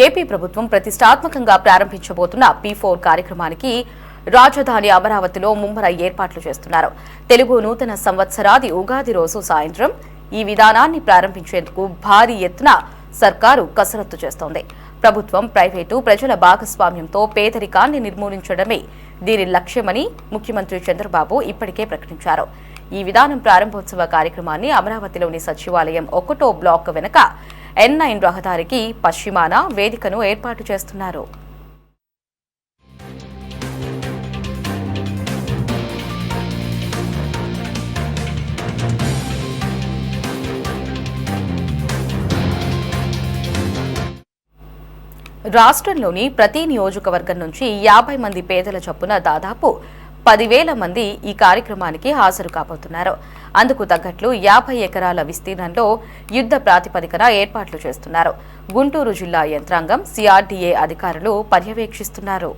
AP ప్రభుత్వం ప్రతిష్టాత్మకంగా ప్రారంభించబోతున్న P4 కార్యక్రమానికి రాజధాని అమరావతిలో ముమ్మర ఏర్పాట్లు చేస్తున్నారు. తెలుగు నూతన సంవత్సరాది ఉగాది రోజు సాయంత్రం ఈ విధానాన్ని ప్రారంభించేందుకు భారీ ఎత్తున సర్కారు కసరత్తు చేస్తోంది. ప్రభుత్వం, ప్రైవేటు, ప్రజల భాగస్వామ్యంతో పేదరికాన్ని నిర్మూలించడమే దీని లక్ష్యమని ముఖ్యమంత్రి చంద్రబాబు ఇప్పటికే ప్రకటించారు. ఈ విధానం ప్రారంభోత్సవ కార్యక్రమాన్ని అమరావతిలోని సచివాలయం 1వ బ్లాక్ వెనుక N9 రహదారికి పశ్చిమాన వేదికను ఏర్పాటు చేస్తున్నారు. రాష్ట్రంలోని ప్రతి నియోజకవర్గం నుంచి 50 మంది పేదల చొప్పున దాదాపు 10,000 మంది ఈ కార్యక్రమానికి హాజరు కాబోతున్నారు. అందుకు తగ్గట్లు 50 ఎకరాల విస్తీర్ణంలో యుద్ధ ప్రాతిపదికన ఏర్పాట్లు చేస్తున్నారు. గుంటూరు జిల్లా యంత్రాంగం, CRDA అధికారులు పర్యవేక్షిస్తున్నారు.